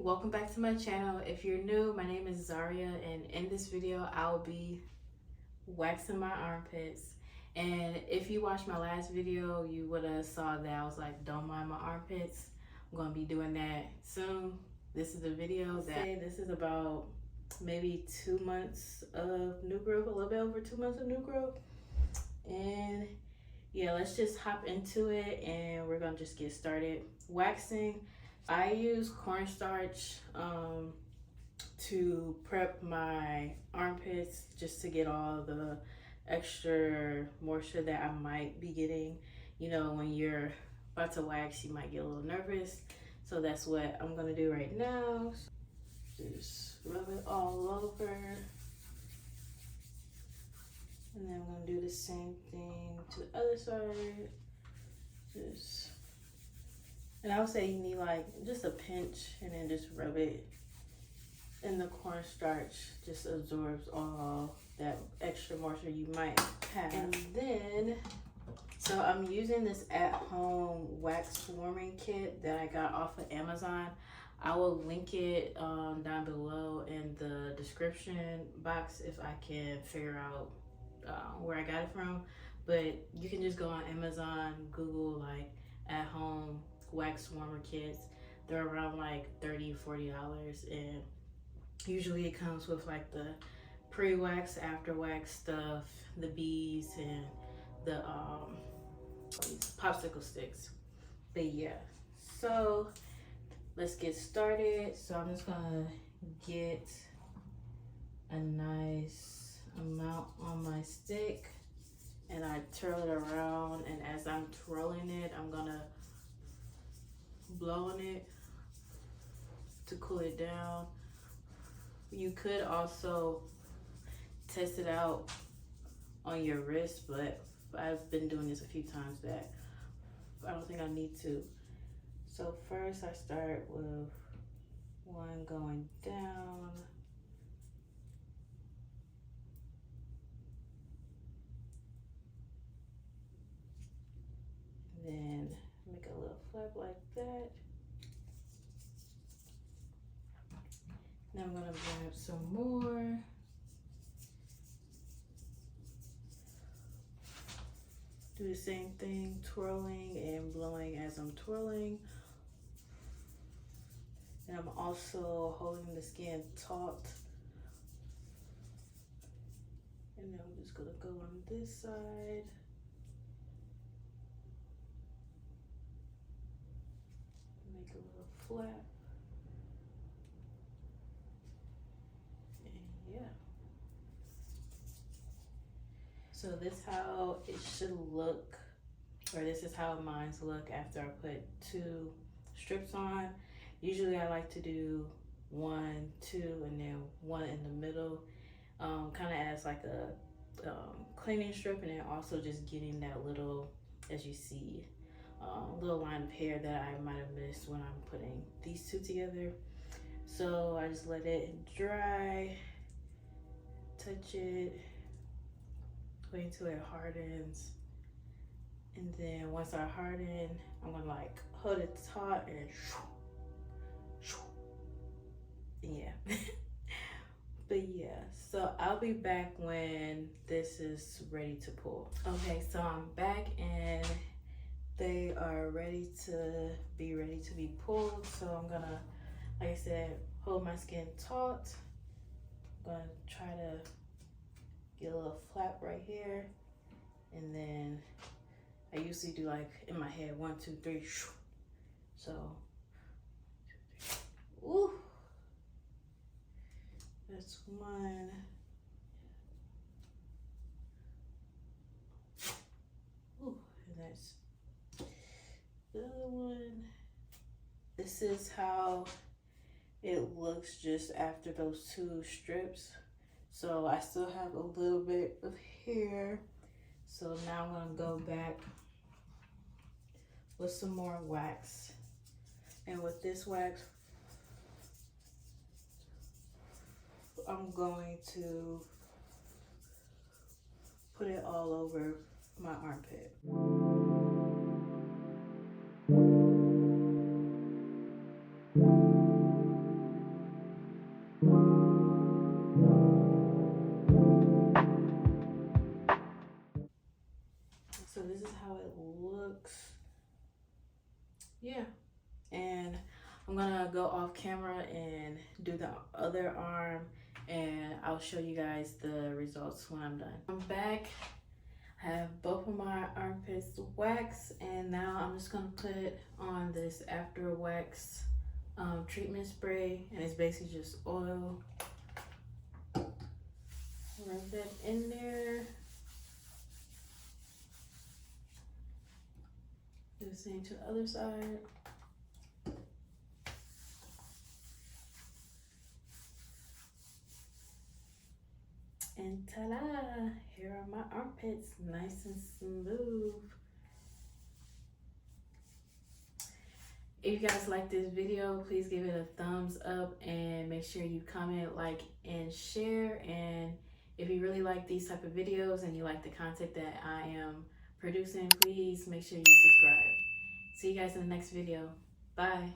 welcome back to my channel. If you're new, my name is Zaria, and in this video I'll be waxing my armpits. And if you watched my last video, you would have saw that I was like, don't mind my armpits. I'm gonna be doing that soon. This is a video that this is about maybe 2 months of new growth, a little bit over 2 months of new growth. And yeah, let's just hop into it and we're gonna just get started. Waxing, I use cornstarch to prep my armpits just to get all the extra moisture that I might be getting. You know, when you're about to wax, you might get a little nervous. So that's what I'm gonna do right now. Just rub it all over. And then I'm gonna do the same thing to the other side. And I would say you need like just a pinch and then just rub it. And the cornstarch just absorbs all that extra moisture you might have. And then, so I'm using this at-home wax warming kit that I got off of Amazon. I will link it down below in the description box if I can figure out where I got it from. But you can just go on Amazon, Google like at-home wax warmer kits. They're around like $30-$40, and usually it comes with like the pre-wax, after wax stuff, the beads, and the popsicle sticks. But yeah, so let's get started. So I'm just gonna get a nice amount on my stick and I twirl it around, and as I'm twirling it, I'm gonna blow on it to cool it down. You could also test it out on your wrist, but I've been doing this a few times that I don't think I need to. So first I start with one going down. Then make a little flap like that. Now I'm gonna grab some more. Do the same thing, twirling and blowing as I'm twirling. And I'm also holding the skin taut. And then I'm just gonna go on this side. Make a little flap. And yeah. So this is how it should look, or this is how mine's look after I put 2 strips on. Usually I like to do 1, 2, and then 1 in the middle, kind of as like a cleaning strip, and then also just getting that little, as you see, little line of hair that I might have missed when I'm putting these 2 together. So I just let it dry, touch it, wait until it hardens, and then once I harden, I'm gonna like hold it taut and yeah. But yeah, so I'll be back when this is ready to pull. Okay, so I'm back and they are ready to be pulled. So I'm gonna, like I said, hold my skin taut. I'm gonna try to get a little flap right here, and then I usually do like in my head 1, 2, 3. So, ooh, that's 1. Ooh, and that's the other one. This is how it looks just after those 2 strips. So I still have a little bit of hair. So now I'm gonna go back with some more wax. And with this wax, I'm going to put it all over my armpit. yeah. And I'm gonna go off camera and do the other arm, and I'll show you guys the results when I'm done. I'm back. I have both of my armpits waxed, and now I'm just gonna put on this after wax treatment spray, and it's basically just oil. Rub that in there. Do the same to the other side. And ta-da! Here are my armpits, nice and smooth. If you guys like this video, please give it a thumbs up and make sure you comment, like, and share. And if you really like these type of videos and you like the content that I am producing, please make sure you subscribe. See you guys in the next video. Bye.